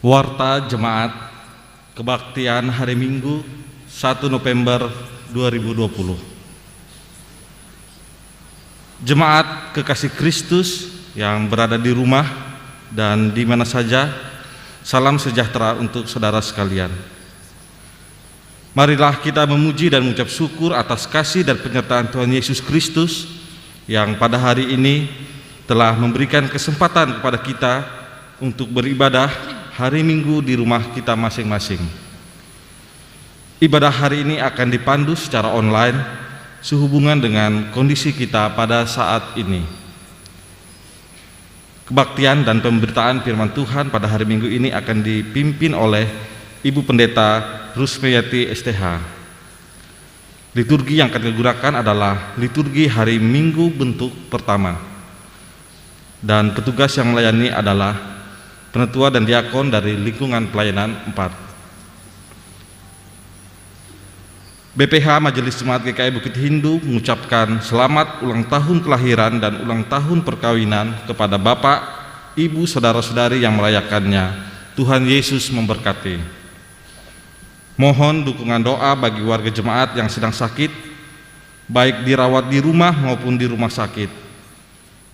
Warta Jemaat Kebaktian Hari Minggu 1 November 2020. Jemaat kekasih Kristus yang berada di rumah dan di mana saja, salam sejahtera untuk saudara sekalian. Marilah kita memuji dan mengucap syukur atas kasih dan penyertaan Tuhan Yesus Kristus yang pada hari ini telah memberikan kesempatan kepada kita untuk beribadah hari Minggu di rumah kita masing-masing. Ibadah hari ini akan dipandu secara online sehubungan dengan kondisi kita pada saat ini. Kebaktian dan pemberitaan firman Tuhan pada hari Minggu ini akan dipimpin oleh Ibu Pendeta Rusmeyati STH. Liturgi yang akan digunakan adalah liturgi hari Minggu bentuk pertama. Dan petugas yang melayani adalah penetua dan diakon dari lingkungan pelayanan 4. BPH Majelis Jemaat GKI Bukit Hindu mengucapkan selamat ulang tahun kelahiran dan ulang tahun perkawinan kepada Bapak, Ibu, saudara-saudari yang merayakannya. Tuhan Yesus memberkati. Mohon dukungan doa bagi warga jemaat yang sedang sakit, baik dirawat di rumah maupun di rumah sakit.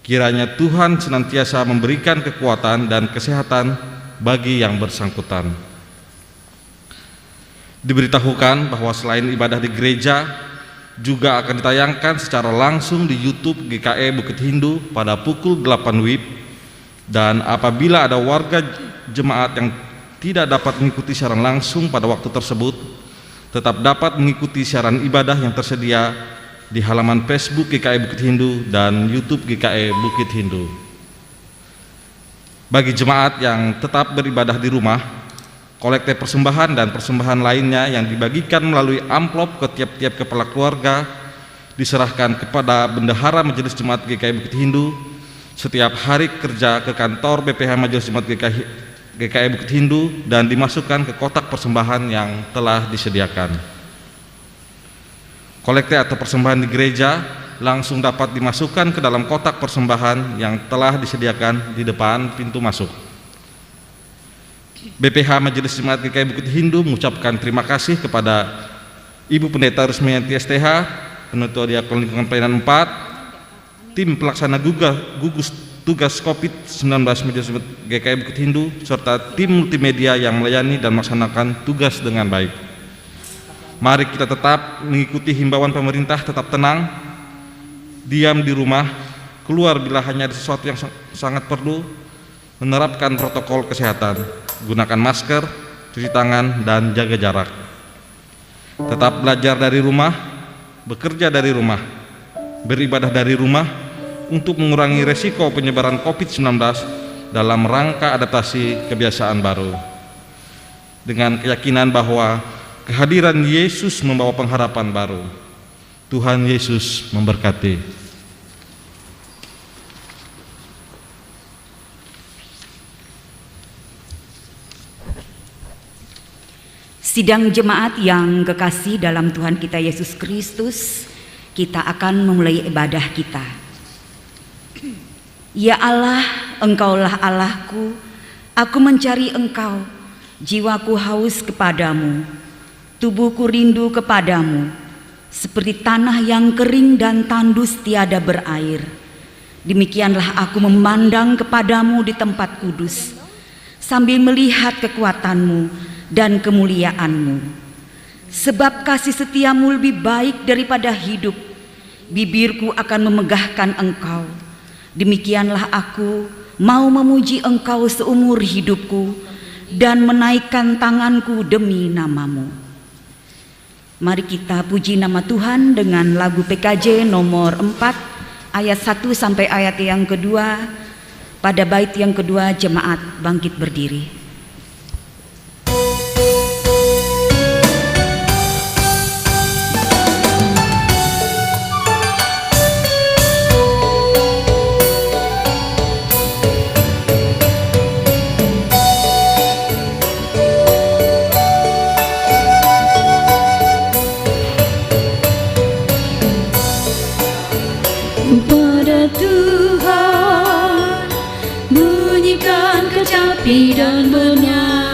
Kiranya Tuhan senantiasa memberikan kekuatan dan kesehatan bagi yang bersangkutan. Diberitahukan bahwa selain ibadah di gereja, juga akan ditayangkan secara langsung di YouTube GKI Bukit Hindu pada pukul 8 WIB. Dan apabila ada warga jemaat yang tidak dapat mengikuti siaran langsung pada waktu tersebut, tetap dapat mengikuti siaran ibadah yang tersedia di halaman Facebook GKI Bukit Hindu dan YouTube GKI Bukit Hindu. Bagi jemaat yang tetap beribadah di rumah, kolekte persembahan dan persembahan lainnya yang dibagikan melalui amplop ke tiap-tiap kepala keluarga diserahkan kepada Bendahara Majelis Jemaat GKI Bukit Hindu setiap hari kerja ke kantor BPH Majelis Jemaat GKI Bukit Hindu dan dimasukkan ke kotak persembahan yang telah disediakan. Kolekte atau persembahan di gereja langsung dapat dimasukkan ke dalam kotak persembahan yang telah disediakan di depan pintu masuk. BPH Majelis Jemaat GKI Bukit Hindu mengucapkan terima kasih kepada Ibu Pendeta Rusmeyati STH, Penetua Diakon Lingkungan Pelayanan 4, tim pelaksana gugus tugas COVID-19 Majelis Jemaat GKI Bukit Hindu, serta tim multimedia yang melayani dan melaksanakan tugas dengan baik. Mari kita tetap mengikuti himbauan pemerintah, tetap tenang, diam di rumah, keluar bila hanya ada sesuatu yang sangat perlu, menerapkan protokol kesehatan, gunakan masker, cuci tangan, dan jaga jarak. Tetap belajar dari rumah, bekerja dari rumah, beribadah dari rumah untuk mengurangi resiko penyebaran COVID-19 dalam rangka adaptasi kebiasaan baru. Dengan keyakinan bahwa kehadiran Yesus membawa pengharapan baru. Tuhan Yesus memberkati. Sidang jemaat yang kekasih dalam Tuhan kita Yesus Kristus, kita akan memulai ibadah kita. Ya Allah, Engkaulah Allahku, aku mencari Engkau, jiwaku haus kepadamu. Tubuhku rindu kepadamu, seperti tanah yang kering dan tandus tiada berair. Demikianlah aku memandang kepadamu di tempat kudus, sambil melihat kekuatanmu dan kemuliaanmu. Sebab kasih setiamu lebih baik daripada hidup, bibirku akan memegahkan Engkau. Demikianlah aku mau memuji Engkau seumur hidupku dan menaikkan tanganku demi namamu. Mari kita puji nama Tuhan dengan lagu PKJ nomor 4 ayat 1 sampai ayat yang kedua. Pada bait yang kedua jemaat bangkit berdiri. Pada Tuhan bunyikan kecapi dan bernyanyi.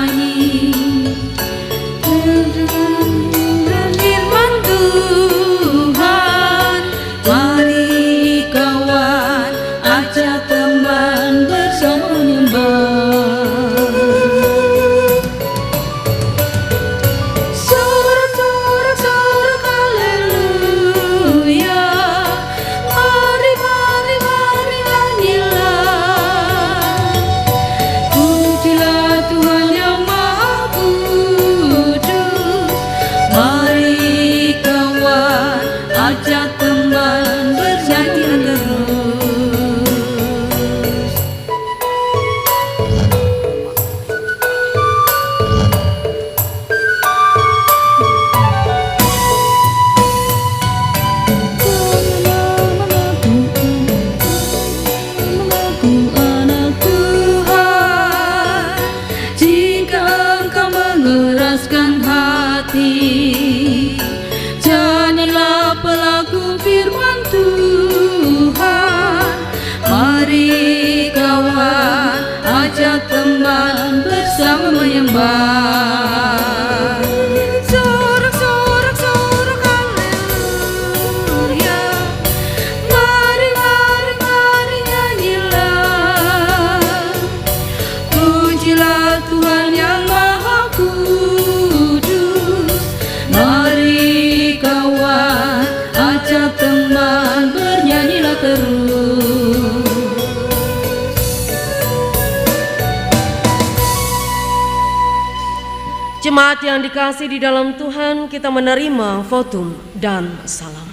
Jemaat yang dikasihi di dalam Tuhan, kita menerima votum dan salam.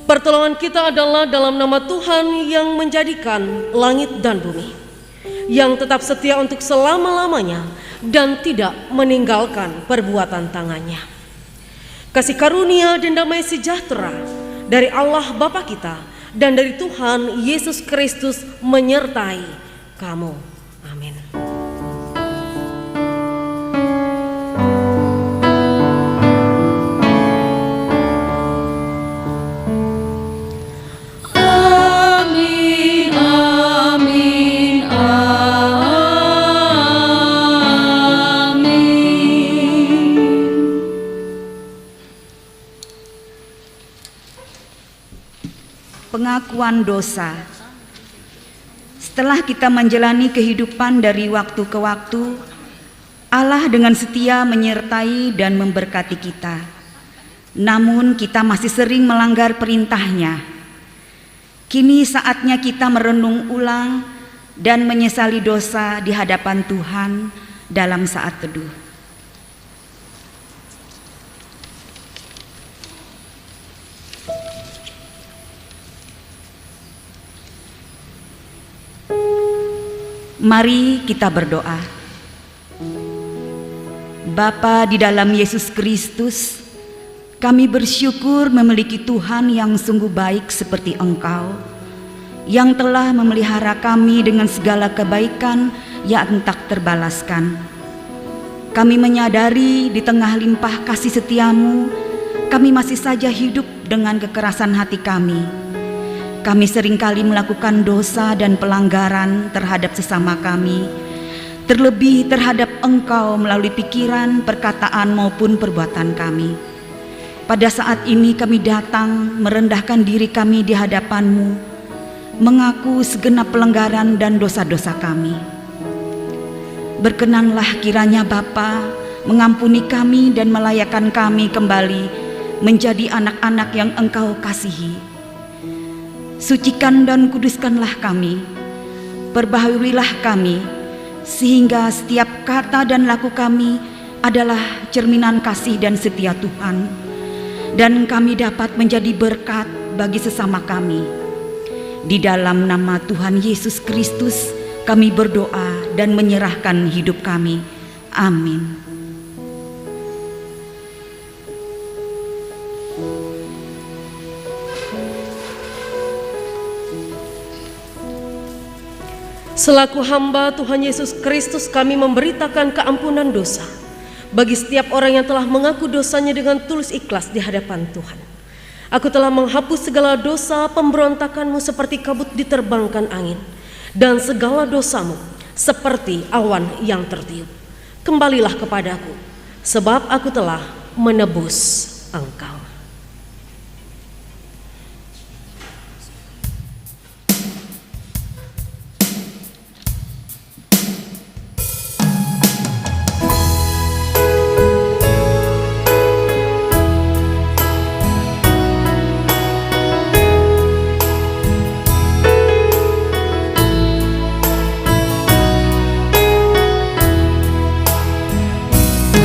Pertolongan kita adalah dalam nama Tuhan yang menjadikan langit dan bumi, yang tetap setia untuk selama-lamanya dan tidak meninggalkan perbuatan tangannya. Kasih karunia dan damai sejahtera dari Allah Bapa kita dan dari Tuhan Yesus Kristus menyertai kamu. Amin. Pengakuan dosa. Setelah kita menjalani kehidupan dari waktu ke waktu, Allah dengan setia menyertai dan memberkati kita. Namun kita masih sering melanggar perintah-Nya. Kini saatnya kita merenung ulang dan menyesali dosa di hadapan Tuhan dalam saat teduh. Mari kita berdoa. Bapa di dalam Yesus Kristus, kami bersyukur memiliki Tuhan yang sungguh baik seperti Engkau, yang telah memelihara kami dengan segala kebaikan yang tak terbalaskan. Kami menyadari di tengah limpah kasih setiamu, kami masih saja hidup dengan kekerasan hati kami. Kami seringkali melakukan dosa dan pelanggaran terhadap sesama kami, terlebih terhadap Engkau melalui pikiran, perkataan maupun perbuatan kami. Pada saat ini kami datang merendahkan diri kami di hadapan-Mu, mengaku segenap pelanggaran dan dosa-dosa kami. Berkenanlah kiranya Bapa mengampuni kami dan melayakkan kami kembali menjadi anak-anak yang Engkau kasihi. Sucikan dan kuduskanlah kami, perbaharuilah kami, sehingga setiap kata dan laku kami adalah cerminan kasih dan setia Tuhan, dan kami dapat menjadi berkat bagi sesama kami. Di dalam nama Tuhan Yesus Kristus kami berdoa dan menyerahkan hidup kami. Amin. Selaku hamba Tuhan Yesus Kristus, kami memberitakan keampunan dosa bagi setiap orang yang telah mengaku dosanya dengan tulus ikhlas di hadapan Tuhan. Aku telah menghapus segala dosa pemberontakanmu seperti kabut diterbangkan angin, dan segala dosamu seperti awan yang tertiup. Kembalilah kepadaku, sebab aku telah menebus engkau.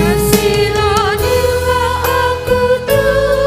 Kasihanilah aku Tuhan.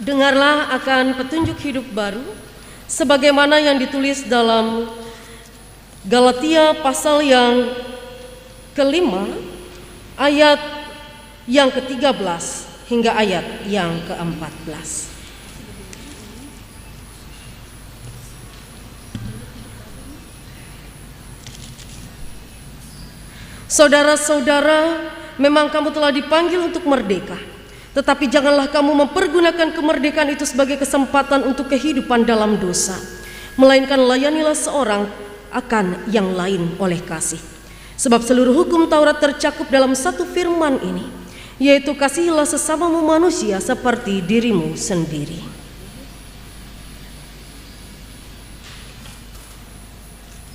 Dengarlah akan petunjuk hidup baru sebagaimana yang ditulis dalam Galatia pasal yang kelima ayat yang ke-13 hingga ayat yang ke-14. Saudara-saudara, memang kamu telah dipanggil untuk merdeka, tetapi janganlah kamu mempergunakan kemerdekaan itu sebagai kesempatan untuk kehidupan dalam dosa, melainkan layanilah seorang akan yang lain oleh kasih. Sebab seluruh hukum Taurat tercakup dalam satu firman ini, yaitu kasihilah sesamamu manusia seperti dirimu sendiri.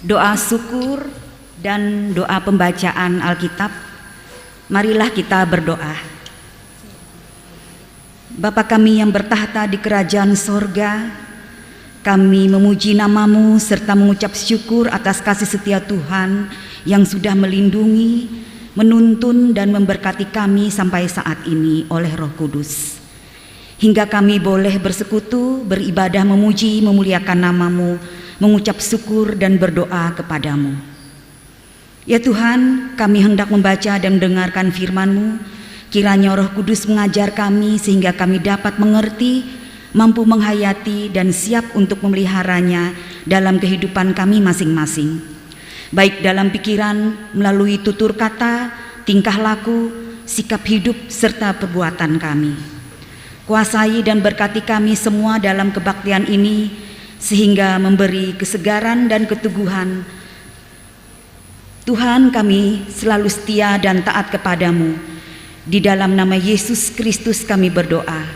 Doa syukur dan doa pembacaan Alkitab. Marilah kita berdoa. Bapa kami yang bertahta di kerajaan sorga, kami memuji nama-Mu serta mengucap syukur atas kasih setia Tuhan yang sudah melindungi, menuntun dan memberkati kami sampai saat ini oleh Roh Kudus. Hingga kami boleh bersekutu, beribadah, memuji, memuliakan nama-Mu, mengucap syukur dan berdoa kepadamu. Ya Tuhan, kami hendak membaca dan mendengarkan firman-Mu. Kiranya Roh Kudus mengajar kami sehingga kami dapat mengerti, mampu menghayati dan siap untuk memeliharanya dalam kehidupan kami masing-masing. Baik dalam pikiran, melalui tutur kata, tingkah laku, sikap hidup serta perbuatan kami. Kuasai dan berkati kami semua dalam kebaktian ini sehingga memberi kesegaran dan keteguhan. Tuhan, kami selalu setia dan taat kepadamu. Di dalam nama Yesus Kristus kami berdoa.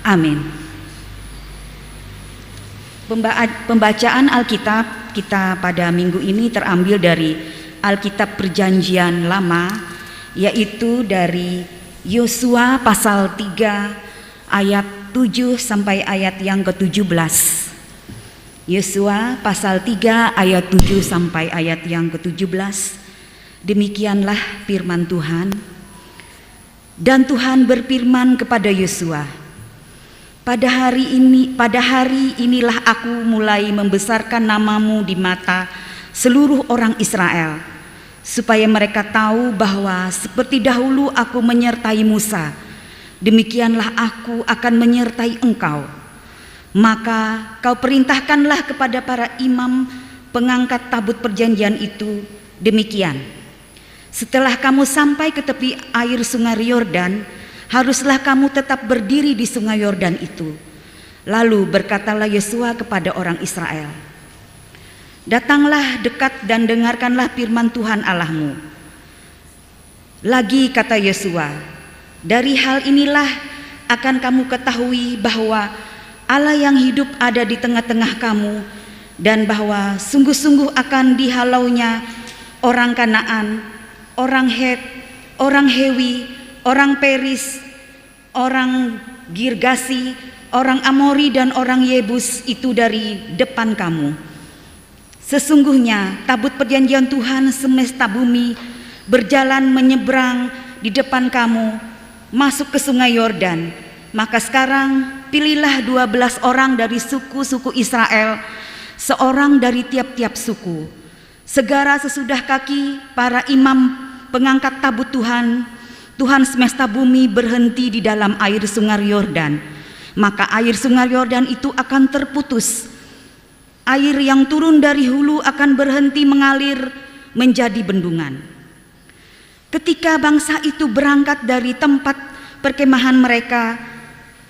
Amin. Pembacaan Alkitab kita pada minggu ini terambil dari Alkitab Perjanjian Lama, yaitu dari Yosua pasal 3 ayat 7 sampai ayat yang ke-17. Yosua pasal 3 ayat 7 sampai ayat yang ke-17. Demikianlah firman Tuhan. Dan Tuhan berfirman kepada Yosua, pada hari inilah aku mulai membesarkan namamu di mata seluruh orang Israel, supaya mereka tahu bahwa seperti dahulu aku menyertai Musa, demikianlah aku akan menyertai engkau. Maka kau perintahkanlah kepada para imam pengangkat tabut perjanjian itu demikian: setelah kamu sampai ke tepi air sungai Yordan, haruslah kamu tetap berdiri di sungai Yordan itu. Lalu berkatalah Yosua kepada orang Israel, datanglah dekat dan dengarkanlah firman Tuhan Allahmu. Lagi kata Yosua, dari hal inilah akan kamu ketahui bahwa Allah yang hidup ada di tengah-tengah kamu, dan bahwa sungguh-sungguh akan dihalaunya orang Kanaan, orang Het, orang Hewi, orang Peris, orang Girgasi, orang Amori dan orang Yebus itu dari depan kamu. Sesungguhnya tabut perjanjian Tuhan semesta bumi berjalan menyeberang di depan kamu masuk ke sungai Yordan. Maka sekarang pilihlah 12 orang dari suku-suku Israel, seorang dari tiap-tiap suku. Segera sesudah kaki para imam pengangkat tabut Tuhan semesta bumi berhenti di dalam air sungai Yordan, maka air sungai Yordan itu akan terputus. Air yang turun dari hulu akan berhenti mengalir menjadi bendungan. Ketika bangsa itu berangkat dari tempat perkemahan mereka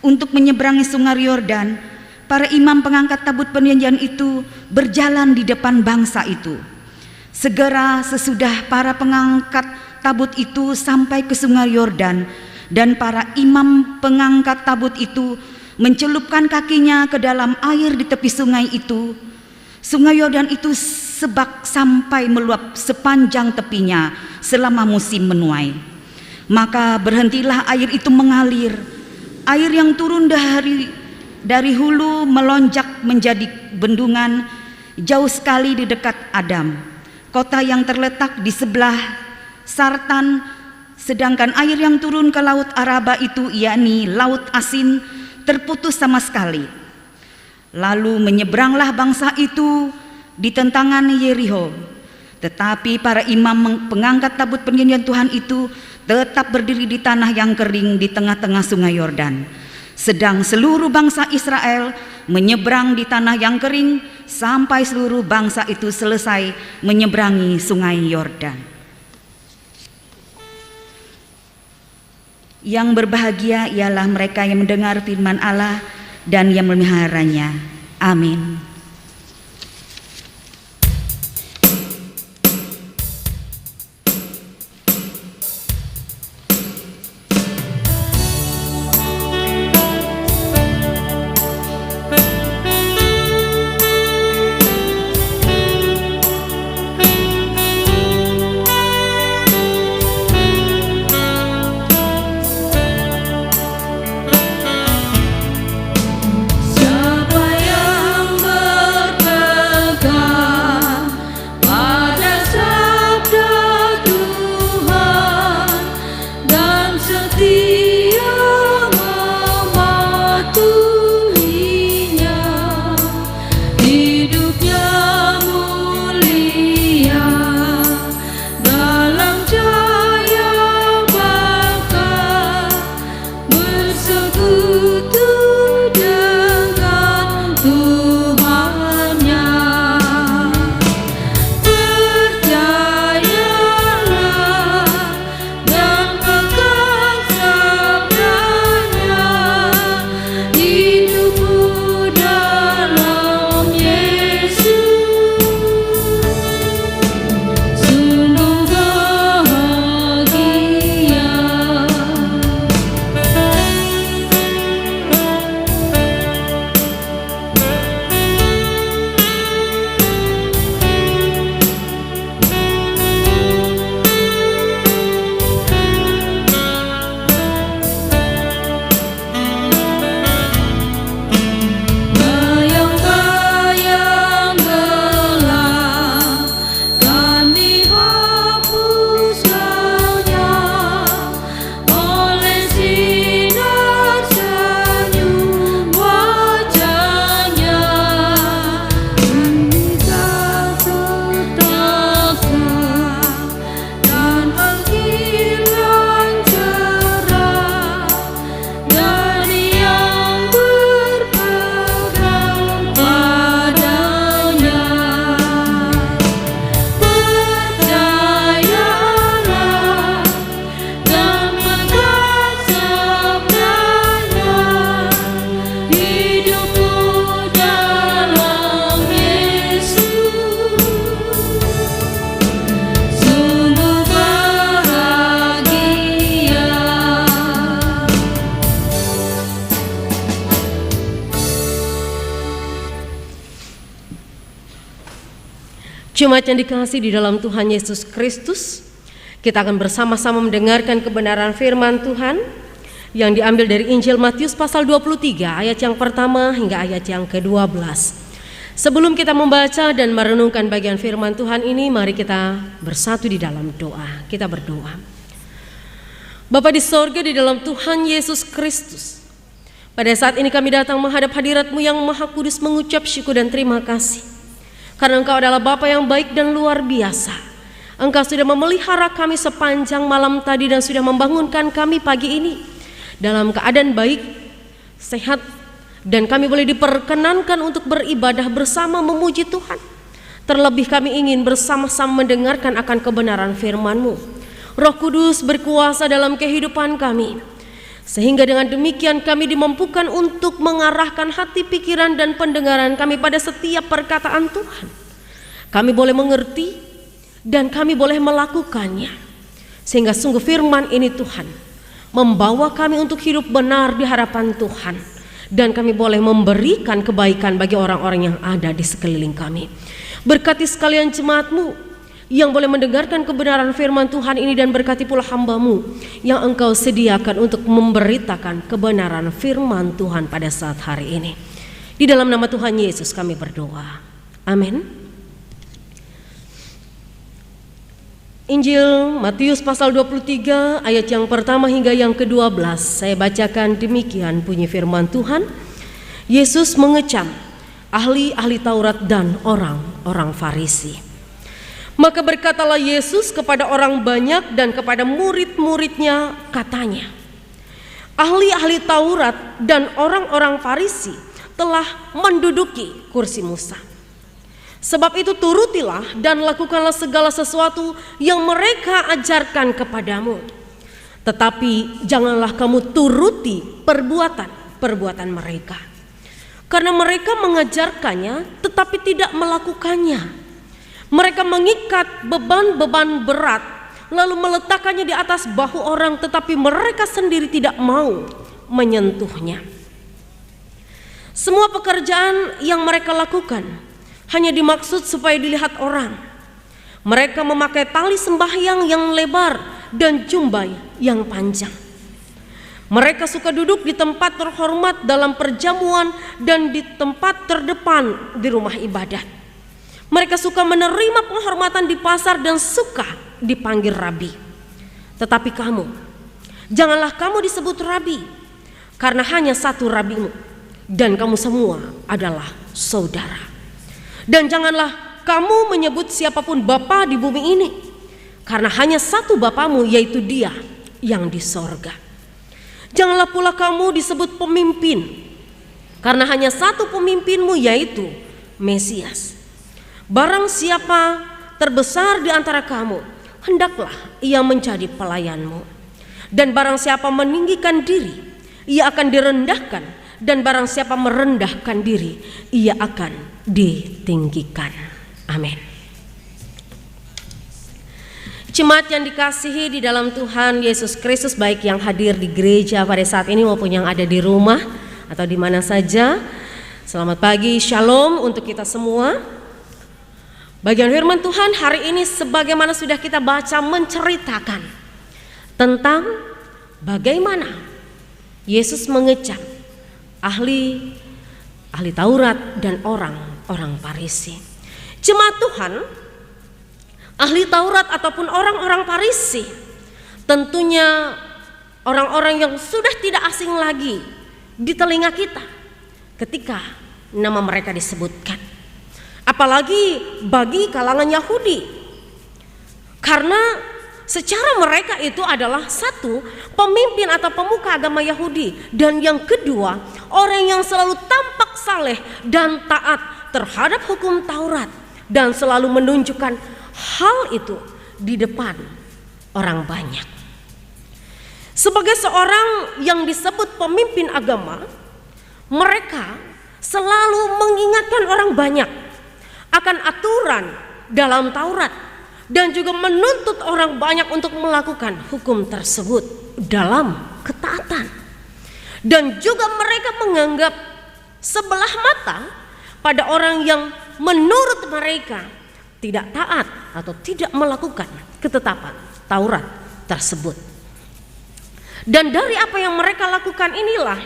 untuk menyeberangi sungai Yordan, para imam pengangkat tabut perjanjian itu berjalan di depan bangsa itu. Segera sesudah para pengangkat tabut itu sampai ke sungai Yordan, dan para imam pengangkat tabut itu mencelupkan kakinya ke dalam air di tepi sungai itu, sungai Yordan itu sebak sampai meluap sepanjang tepinya selama musim menuai. Maka berhentilah air itu mengalir. Air yang turun dari hulu melonjak menjadi bendungan jauh sekali di dekat Adam, kota yang terletak di sebelah Sartan. Sedangkan air yang turun ke laut Araba itu, yakni laut asin, terputus sama sekali. Lalu menyeberanglah bangsa itu di tentangan Yerikho. Tetapi para imam pengangkat tabut perjanjian Tuhan itu tetap berdiri di tanah yang kering di tengah-tengah sungai Yordan. Sedang seluruh bangsa Israel menyeberang di tanah yang kering sampai seluruh bangsa itu selesai menyeberangi sungai Yordan. Yang berbahagia ialah mereka yang mendengar firman Allah dan yang memeliharanya. Amin. Jemaat yang dikasihi di dalam Tuhan Yesus Kristus, kita akan bersama-sama mendengarkan kebenaran firman Tuhan yang diambil dari Injil Matius pasal 23 ayat yang pertama hingga ayat yang ke-12. Sebelum kita membaca dan merenungkan bagian firman Tuhan ini, mari kita bersatu di dalam doa. Kita berdoa. Bapa di sorga, di dalam Tuhan Yesus Kristus, pada saat ini kami datang menghadap hadirat-Mu yang Maha Kudus, mengucap syukur dan terima kasih karena Engkau adalah Bapa yang baik dan luar biasa. Engkau sudah memelihara kami sepanjang malam tadi dan sudah membangunkan kami pagi ini dalam keadaan baik, sehat, dan kami boleh diperkenankan untuk beribadah bersama memuji Tuhan. Terlebih kami ingin bersama-sama mendengarkan akan kebenaran firman-Mu. Roh Kudus berkuasa dalam kehidupan kami, sehingga dengan demikian kami dimampukan untuk mengarahkan hati, pikiran, dan pendengaran kami pada setiap perkataan Tuhan. Kami boleh mengerti dan kami boleh melakukannya, sehingga sungguh firman ini Tuhan membawa kami untuk hidup benar di hadapan Tuhan, dan kami boleh memberikan kebaikan bagi orang-orang yang ada di sekeliling kami. Berkati sekalian jemaat-Mu yang boleh mendengarkan kebenaran firman Tuhan ini, dan berkati pula hamba-Mu yang Engkau sediakan untuk memberitakan kebenaran firman Tuhan pada saat hari ini. Di dalam nama Tuhan Yesus kami berdoa. Amin. Injil Matius pasal 23 ayat yang pertama hingga yang ke-12. Saya bacakan demikian bunyi firman Tuhan. Yesus mengecam ahli-ahli Taurat dan orang-orang Farisi. Maka berkatalah Yesus kepada orang banyak dan kepada murid-muridnya, katanya, ahli-ahli Taurat dan orang-orang Farisi telah menduduki kursi Musa. Sebab itu turutilah dan lakukanlah segala sesuatu yang mereka ajarkan kepadamu. Tetapi janganlah kamu turuti perbuatan mereka. Karena mereka mengajarkannya tetapi tidak melakukannya. Mereka mengikat beban-beban berat lalu meletakkannya di atas bahu orang, tetapi mereka sendiri tidak mau menyentuhnya. Semua pekerjaan yang mereka lakukan hanya dimaksud supaya dilihat orang. Mereka memakai tali sembahyang yang lebar dan jumbai yang panjang. Mereka suka duduk di tempat terhormat dalam perjamuan dan di tempat terdepan di rumah ibadat. Mereka suka menerima penghormatan di pasar dan suka dipanggil rabi. Tetapi kamu, janganlah kamu disebut rabi, karena hanya satu rabimu, dan kamu semua adalah saudara. Dan janganlah kamu menyebut siapapun bapa di bumi ini, karena hanya satu bapamu, yaitu Dia yang di sorga. Janganlah pula kamu disebut pemimpin, karena hanya satu pemimpinmu, yaitu Mesias. Barang siapa terbesar di antara kamu, hendaklah ia menjadi pelayanmu. Dan barang siapa meninggikan diri, ia akan direndahkan. Dan barang siapa merendahkan diri, ia akan ditinggikan. Amin. Jemaat yang dikasihi di dalam Tuhan Yesus Kristus, baik yang hadir di gereja pada saat ini maupun yang ada di rumah atau di mana saja, selamat pagi, shalom untuk kita semua. Bagian firman Tuhan hari ini sebagaimana sudah kita baca menceritakan tentang bagaimana Yesus mengecam ahli Taurat dan orang-orang Farisi. Jemaat Tuhan, ahli Taurat ataupun orang-orang Farisi tentunya orang-orang yang sudah tidak asing lagi di telinga kita ketika nama mereka disebutkan. Apalagi bagi kalangan Yahudi, karena secara mereka itu adalah satu, pemimpin atau pemuka agama Yahudi, dan yang kedua, orang yang selalu tampak saleh dan taat terhadap hukum Taurat dan selalu menunjukkan hal itu di depan orang banyak. Sebagai seorang yang disebut pemimpin agama, mereka selalu mengingatkan orang banyak akan aturan dalam Taurat dan juga menuntut orang banyak untuk melakukan hukum tersebut dalam ketaatan. Dan juga mereka menganggap sebelah mata pada orang yang menurut mereka tidak taat atau tidak melakukan ketetapan Taurat tersebut. Dan dari apa yang mereka lakukan inilah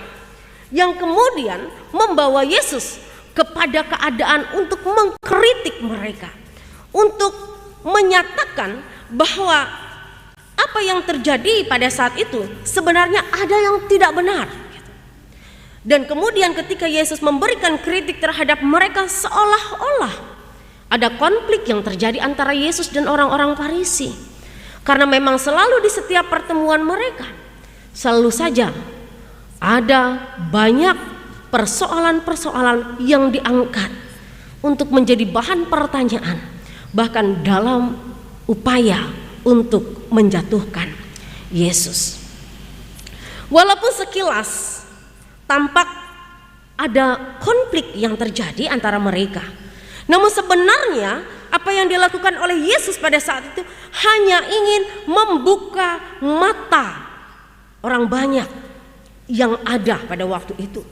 yang kemudian membawa Yesus kepada keadaan untuk mengkritik mereka, untuk menyatakan bahwa apa yang terjadi pada saat itu sebenarnya ada yang tidak benar. Dan kemudian ketika Yesus memberikan kritik terhadap mereka, seolah-olah ada konflik yang terjadi antara Yesus dan orang-orang Farisi. Karena memang selalu di setiap pertemuan mereka selalu saja ada banyak persoalan-persoalan yang diangkat untuk menjadi bahan pertanyaan, bahkan dalam upaya untuk menjatuhkan Yesus. Walaupun sekilas tampak ada konflik yang terjadi antara mereka, namun sebenarnya apa yang dilakukan oleh Yesus pada saat itu hanya ingin membuka mata orang banyak yang ada pada waktu itu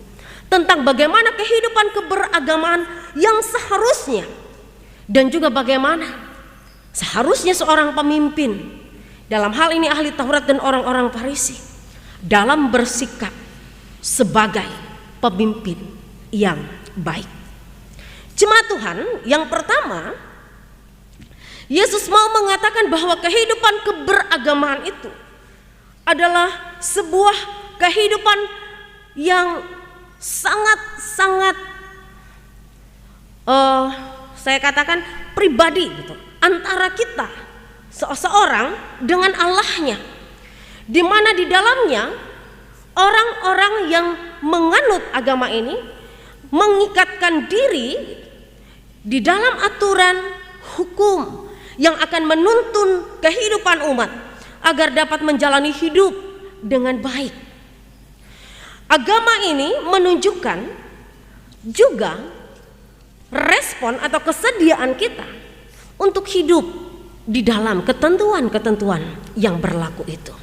tentang bagaimana kehidupan keberagamaan yang seharusnya, dan juga bagaimana seharusnya seorang pemimpin, dalam hal ini ahli Taurat dan orang-orang Farisi, dalam bersikap sebagai pemimpin yang baik. Jemaat Tuhan, yang pertama Yesus mau mengatakan bahwa kehidupan keberagamaan itu adalah sebuah kehidupan yang sangat-sangat saya katakan pribadi gitu, antara kita seseorang dengan Allahnya, di mana di dalamnya orang-orang yang menganut agama ini mengikatkan diri di dalam aturan hukum yang akan menuntun kehidupan umat agar dapat menjalani hidup dengan baik. Agama ini menunjukkan juga respon atau kesediaan kita untuk hidup di dalam ketentuan-ketentuan yang berlaku itu.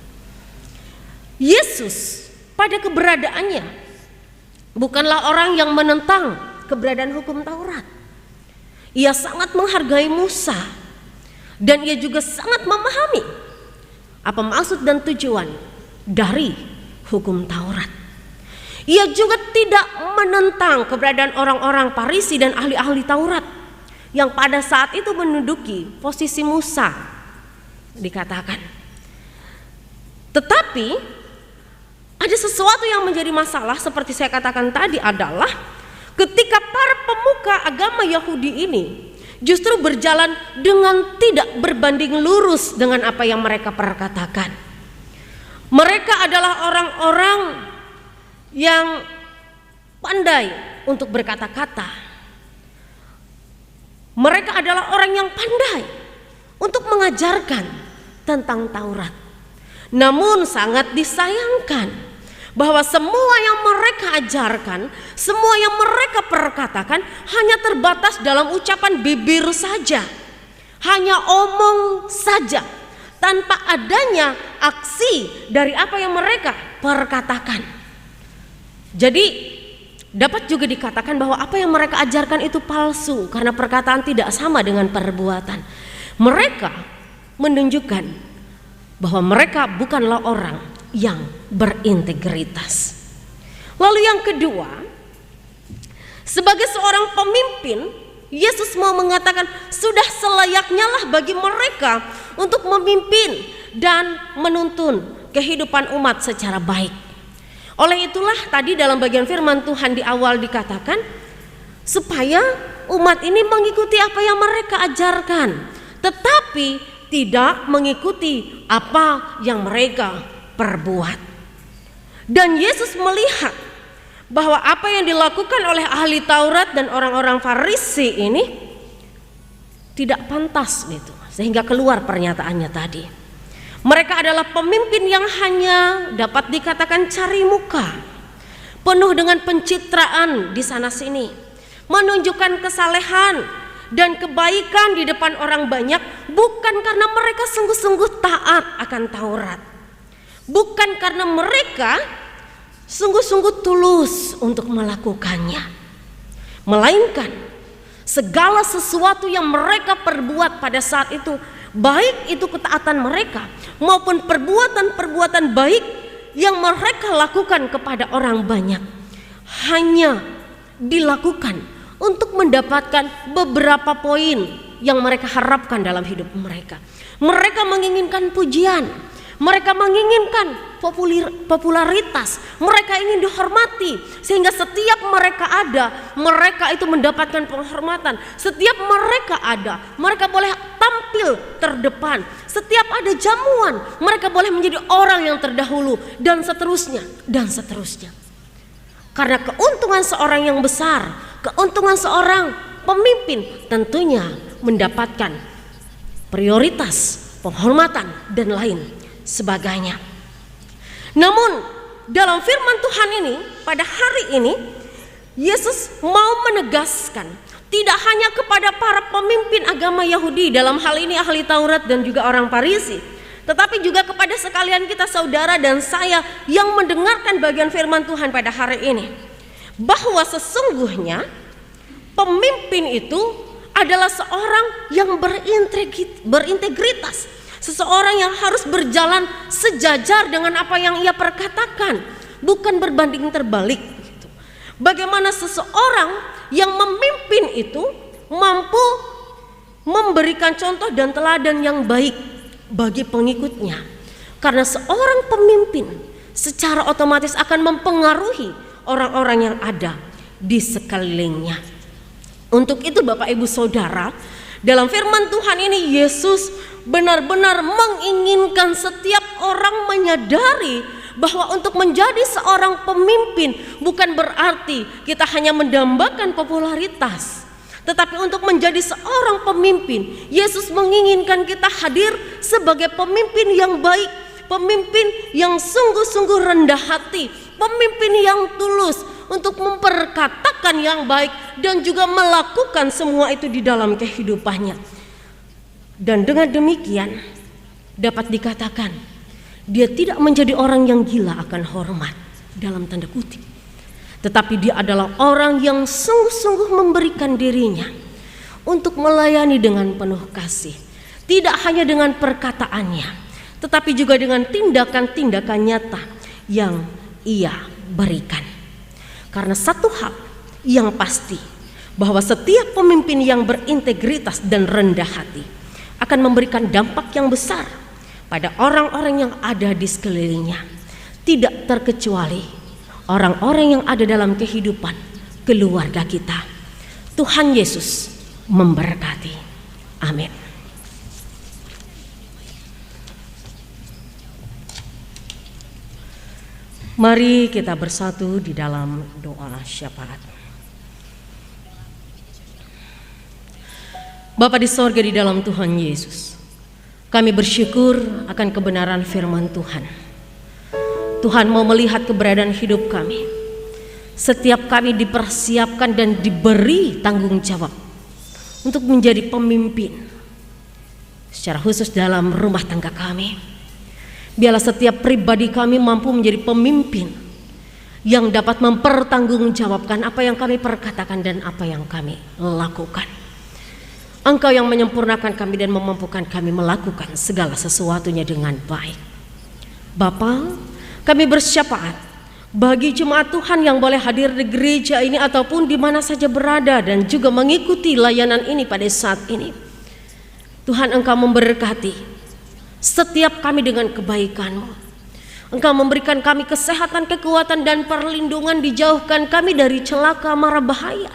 Yesus pada keberadaannya bukanlah orang yang menentang keberadaan hukum Taurat. Ia sangat menghargai Musa dan ia juga sangat memahami apa maksud dan tujuan dari hukum Taurat. Ia juga tidak menentang keberadaan orang-orang Farisi dan ahli-ahli Taurat yang pada saat itu menduduki posisi Musa, dikatakan. Tetapi ada sesuatu yang menjadi masalah, seperti saya katakan tadi, adalah ketika para pemuka agama Yahudi ini justru berjalan dengan tidak berbanding lurus dengan apa yang mereka perkatakan. Mereka adalah orang-orang yang pandai untuk berkata-kata. Mereka adalah orang yang pandai untuk mengajarkan tentang Taurat. Namun sangat disayangkan bahwa semua yang mereka ajarkan, semua yang mereka perkatakan hanya terbatas dalam ucapan bibir saja, hanya omong saja, tanpa adanya aksi dari apa yang mereka perkatakan. Jadi dapat juga dikatakan bahwa apa yang mereka ajarkan itu palsu karena perkataan tidak sama dengan perbuatan. Mereka menunjukkan bahwa mereka bukanlah orang yang berintegritas. Lalu yang kedua, sebagai seorang pemimpin, Yesus mau mengatakan sudah selayaknya lah bagi mereka untuk memimpin dan menuntun kehidupan umat secara baik. Oleh itulah tadi dalam bagian firman Tuhan di awal dikatakan supaya umat ini mengikuti apa yang mereka ajarkan, tetapi tidak mengikuti apa yang mereka perbuat. Dan Yesus melihat bahwa apa yang dilakukan oleh ahli Taurat dan orang-orang Farisi ini tidak pantas gitu, sehingga keluar pernyataannya tadi. Mereka adalah pemimpin yang hanya dapat dikatakan cari muka, penuh dengan pencitraan di sana sini, menunjukkan kesalehan dan kebaikan di depan orang banyak, bukan karena mereka sungguh-sungguh taat akan Taurat, bukan karena mereka sungguh-sungguh tulus untuk melakukannya, melainkan segala sesuatu yang mereka perbuat pada saat itu, baik itu ketaatan mereka maupun perbuatan-perbuatan baik yang mereka lakukan kepada orang banyak, hanya dilakukan untuk mendapatkan beberapa poin yang mereka harapkan dalam hidup mereka. Mereka menginginkan pujian, mereka menginginkan popularitas, mereka ingin dihormati, sehingga setiap mereka ada, mereka itu mendapatkan penghormatan. Setiap mereka ada, mereka boleh tampil terdepan. Setiap ada jamuan, mereka boleh menjadi orang yang terdahulu, dan seterusnya, dan seterusnya. Karena keuntungan seorang yang besar, keuntungan seorang pemimpin tentunya mendapatkan prioritas, penghormatan, dan lain sebagainya. Namun dalam firman Tuhan ini, pada hari ini Yesus mau menegaskan tidak hanya kepada para pemimpin agama Yahudi, dalam hal ini ahli Taurat dan juga orang Farisi, tetapi juga kepada sekalian kita saudara dan saya yang mendengarkan bagian firman Tuhan pada hari ini, bahwa sesungguhnya pemimpin itu adalah seorang yang berintegritas, seseorang yang harus berjalan sejajar dengan apa yang ia perkatakan, bukan berbanding terbalik gitu. Bagaimana seseorang yang memimpin itu mampu memberikan contoh dan teladan yang baik bagi pengikutnya. Karena seorang pemimpin secara otomatis akan mempengaruhi orang-orang yang ada di sekelilingnya. Untuk itu Bapak Ibu Saudara, dalam firman Tuhan ini Yesus benar-benar menginginkan setiap orang menyadari bahwa untuk menjadi seorang pemimpin bukan berarti kita hanya mendambakan popularitas. Tetapi untuk menjadi seorang pemimpin, Yesus menginginkan kita hadir sebagai pemimpin yang baik, pemimpin yang sungguh-sungguh rendah hati, pemimpin yang tulus untuk memperkatakan yang baik dan juga melakukan semua itu di dalam kehidupannya. Dan dengan demikian dapat dikatakan dia tidak menjadi orang yang gila akan hormat dalam tanda kutip, tetapi dia adalah orang yang sungguh-sungguh memberikan dirinya untuk melayani dengan penuh kasih, tidak hanya dengan perkataannya, tetapi juga dengan tindakan-tindakan nyata yang ia berikan. Karena satu hal yang pasti, bahwa setiap pemimpin yang berintegritas dan rendah hati akan memberikan dampak yang besar pada orang-orang yang ada di sekelilingnya, tidak terkecuali orang-orang yang ada dalam kehidupan keluarga kita. Tuhan Yesus memberkati. Amin. Mari kita bersatu di dalam doa syafaat. Bapa di sorga, di dalam Tuhan Yesus, kami bersyukur akan kebenaran firman Tuhan. Tuhan mau melihat keberadaan hidup kami. Setiap kami dipersiapkan dan diberi tanggung jawab untuk menjadi pemimpin, secara khusus dalam rumah tangga kami. Biarlah setiap pribadi kami mampu menjadi pemimpin yang dapat mempertanggungjawabkan apa yang kami perkatakan dan apa yang kami lakukan. Engkau yang menyempurnakan kami dan memampukan kami melakukan segala sesuatunya dengan baik. Bapa, kami bersyafaat bagi jemaat Tuhan yang boleh hadir di gereja ini ataupun di mana saja berada dan juga mengikuti layanan ini pada saat ini. Tuhan, Engkau memberkati setiap kami dengan kebaikan-Mu. Engkau memberikan kami kesehatan, kekuatan dan perlindungan, dijauhkan kami dari celaka mara bahaya.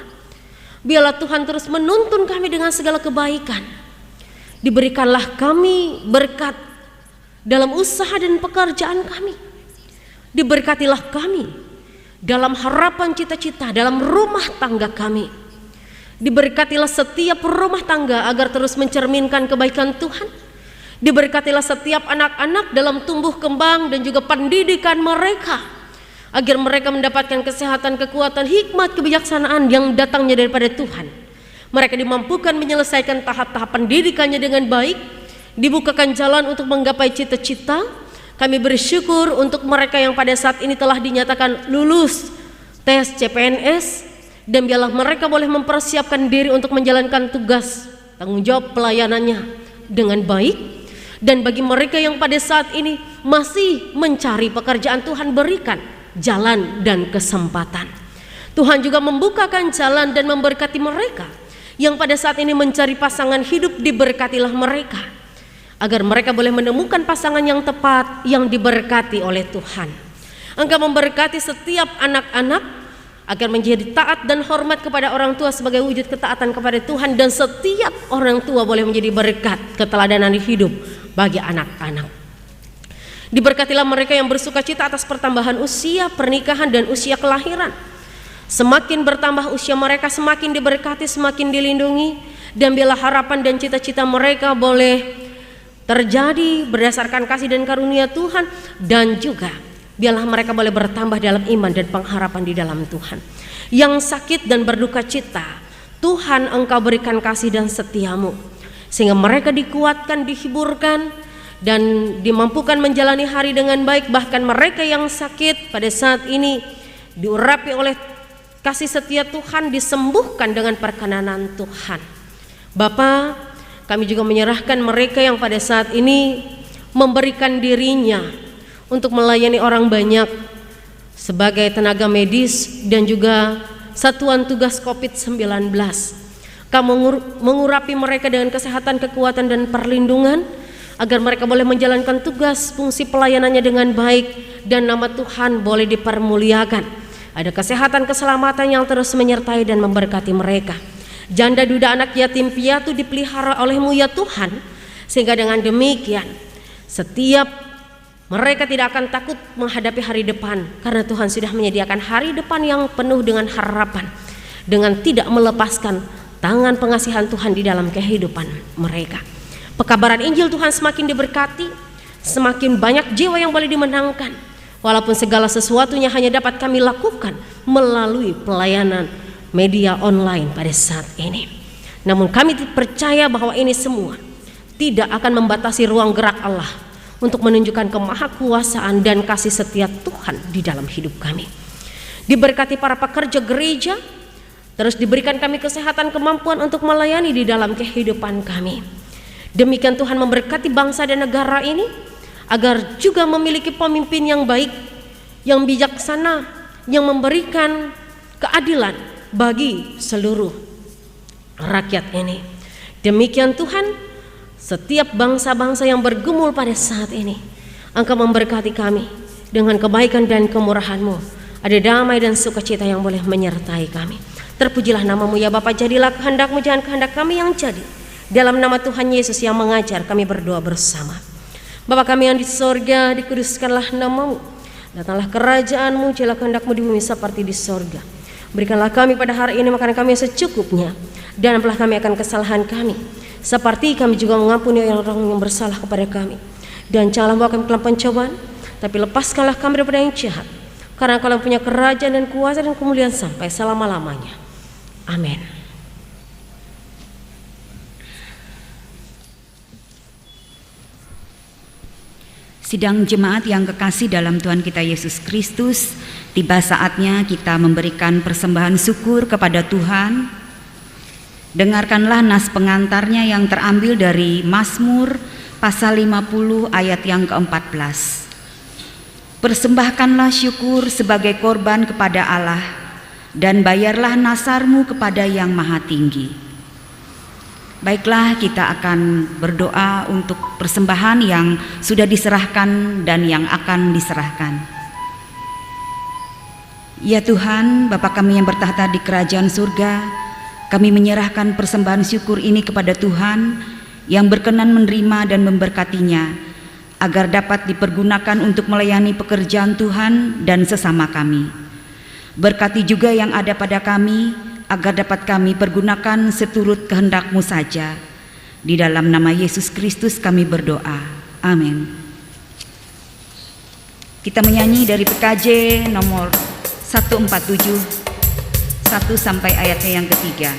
Biarlah Tuhan terus menuntun kami dengan segala kebaikan. Diberikanlah kami berkat dalam usaha dan pekerjaan kami. Diberkatilah kami dalam harapan cita-cita dalam rumah tangga kami. Diberkatilah setiap rumah tangga agar terus mencerminkan kebaikan Tuhan. Diberkatilah setiap anak-anak dalam tumbuh kembang dan juga pendidikan mereka, agar mereka mendapatkan kesehatan, kekuatan, hikmat, kebijaksanaan yang datangnya daripada Tuhan. Mereka dimampukan menyelesaikan tahap-tahap pendidikannya dengan baik, dibukakan jalan untuk menggapai cita-cita. Kami bersyukur untuk mereka yang pada saat ini telah dinyatakan lulus tes CPNS, dan biarlah mereka boleh mempersiapkan diri untuk menjalankan tugas tanggung jawab pelayanannya dengan baik. Dan bagi mereka yang pada saat ini masih mencari pekerjaan, Tuhan berikan jalan dan kesempatan. Tuhan juga membukakan jalan dan memberkati mereka yang pada saat ini mencari pasangan hidup. Diberkatilah mereka agar mereka boleh menemukan pasangan yang tepat, yang diberkati oleh Tuhan. Engkau memberkati setiap anak-anak agar menjadi taat dan hormat kepada orang tua sebagai wujud ketaatan kepada Tuhan, dan setiap orang tua boleh menjadi berkat, keteladanan hidup bagi anak-anak. Diberkatilah mereka yang bersuka cita atas pertambahan usia pernikahan dan usia kelahiran. Semakin bertambah usia mereka, semakin diberkati, semakin dilindungi, dan biarlah harapan dan cita-cita mereka boleh terjadi berdasarkan kasih dan karunia Tuhan, dan juga biarlah mereka boleh bertambah dalam iman dan pengharapan di dalam Tuhan. Yang sakit dan berduka cita, Tuhan, Engkau berikan kasih dan setia-Mu, sehingga mereka dikuatkan, dihiburkan, dan dimampukan menjalani hari dengan baik. Bahkan mereka yang sakit pada saat ini diurapi oleh kasih setia Tuhan, disembuhkan dengan perkenanan Tuhan. Bapa, kami juga menyerahkan mereka yang pada saat ini memberikan dirinya untuk melayani orang banyak sebagai tenaga medis dan juga satuan tugas COVID-19. Kau mengurapi mereka dengan kesehatan, kekuatan, dan perlindungan, agar mereka boleh menjalankan tugas fungsi pelayanannya dengan baik dan nama Tuhan boleh dipermuliakan. Ada kesehatan, keselamatan yang terus menyertai dan memberkati mereka. Janda, duda, anak yatim piatu dipelihara oleh-Mu ya Tuhan, sehingga dengan demikian setiap mereka tidak akan takut menghadapi hari depan, karena Tuhan sudah menyediakan hari depan yang penuh dengan harapan, dengan tidak melepaskan tangan pengasihan Tuhan di dalam kehidupan mereka. Pekabaran Injil Tuhan semakin diberkati, semakin banyak jiwa yang boleh dimenangkan, walaupun segala sesuatunya hanya dapat kami lakukan melalui pelayanan media online pada saat ini. Namun kami percaya bahwa ini semua tidak akan membatasi ruang gerak Allah untuk menunjukkan kemahakuasaan dan kasih setia Tuhan di dalam hidup kami. Diberkati para pekerja gereja, terus diberikan kami kesehatan, kemampuan untuk melayani di dalam kehidupan kami. Demikian Tuhan memberkati bangsa dan negara ini, agar juga memiliki pemimpin yang baik, yang bijaksana, yang memberikan keadilan bagi seluruh rakyat ini. Demikian Tuhan, setiap bangsa-bangsa yang bergumul pada saat ini, Engkau memberkati kami dengan kebaikan dan kemurahan-Mu. Ada damai dan sukacita yang boleh menyertai kami. Terpujilah nama-Mu ya Bapa, jadilah kehendak-Mu, jangan kehendak kami yang jadi. Dalam nama Tuhan Yesus yang mengajar, kami berdoa bersama. Bapa kami yang di sorga, dikuduskanlah nama-Mu. Datanglah kerajaan-Mu, jadilah kehendak-Mu di bumi seperti di sorga. Berikanlah kami pada hari ini makanan kami yang secukupnya, dan ampunilah kami akan kesalahan kami, seperti kami juga mengampuni orang-orang yang bersalah kepada kami. Dan janganlah membawa kami ke dalam pencobaan, tapi lepaskanlah kami daripada yang jahat, karena Engkau yang punya kerajaan dan kuasa dan kemuliaan sampai selama-lamanya. Amin. Sidang jemaat yang kekasih dalam Tuhan kita Yesus Kristus, tiba saatnya kita memberikan persembahan syukur kepada Tuhan. Dengarkanlah nas pengantarnya yang terambil dari Mazmur pasal 50 ayat yang ke-14. Persembahkanlah syukur sebagai korban kepada Allah, dan bayarlah nasarmu kepada Yang Maha Tinggi. Baiklah, kita akan berdoa untuk persembahan yang sudah diserahkan dan yang akan diserahkan. Ya Tuhan, Bapa kami yang bertahta di kerajaan surga, kami menyerahkan persembahan syukur ini kepada Tuhan yang berkenan menerima dan memberkatinya, agar dapat dipergunakan untuk melayani pekerjaan Tuhan dan sesama kami. Berkati juga yang ada pada kami, agar dapat kami pergunakan seturut kehendak-Mu saja. Di dalam nama Yesus Kristus kami berdoa. Amin. Kita menyanyi dari PKJ nomor 147, 1 sampai ayatnya yang ketiga.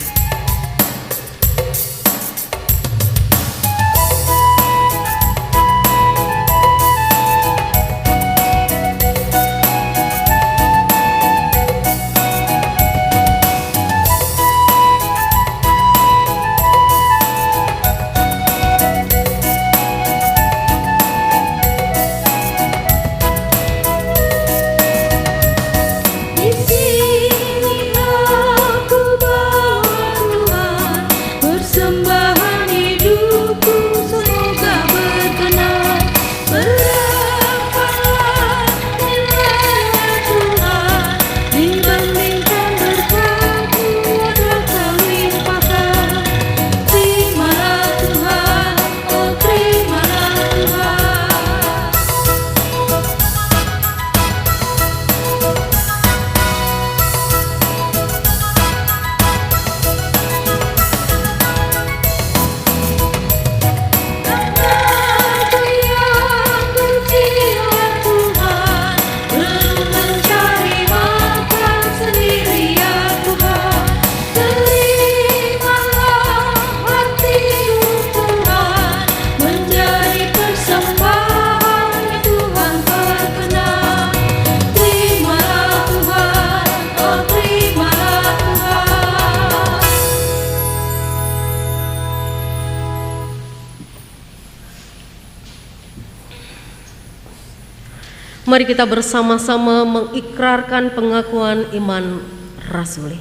Mari kita bersama-sama mengikrarkan pengakuan iman rasuli.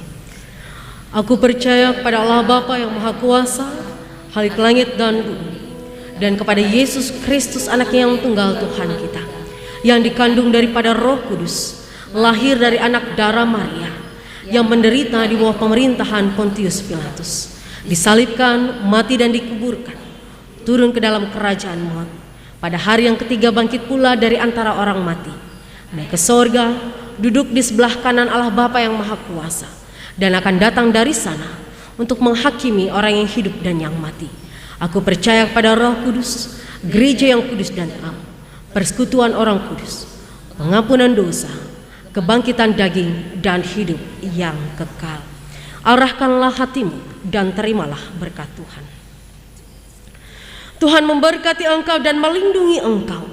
Aku percaya kepada Allah Bapa yang Maha Kuasa, Khalik langit dan bumi, dan kepada Yesus Kristus anaknya yang tunggal Tuhan kita, yang dikandung daripada Roh Kudus, lahir dari anak darah Maria, yang menderita di bawah pemerintahan Pontius Pilatus, disalibkan, mati dan dikuburkan, turun ke dalam kerajaan maut, pada hari yang ketiga bangkit pula dari antara orang mati, naik ke sorga, duduk di sebelah kanan Allah Bapa yang Maha Kuasa, dan akan datang dari sana untuk menghakimi orang yang hidup dan yang mati. Aku percaya kepada Roh Kudus, gereja yang kudus dan am, persekutuan orang kudus, pengampunan dosa, kebangkitan daging, dan hidup yang kekal. Arahkanlah hatimu dan terimalah berkat Tuhan. Tuhan memberkati engkau dan melindungi engkau.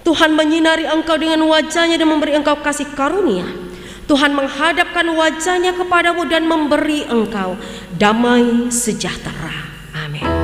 Tuhan menyinari engkau dengan wajahnya dan memberi engkau kasih karunia. Tuhan menghadapkan wajahnya kepadamu dan memberi engkau damai sejahtera. Amin.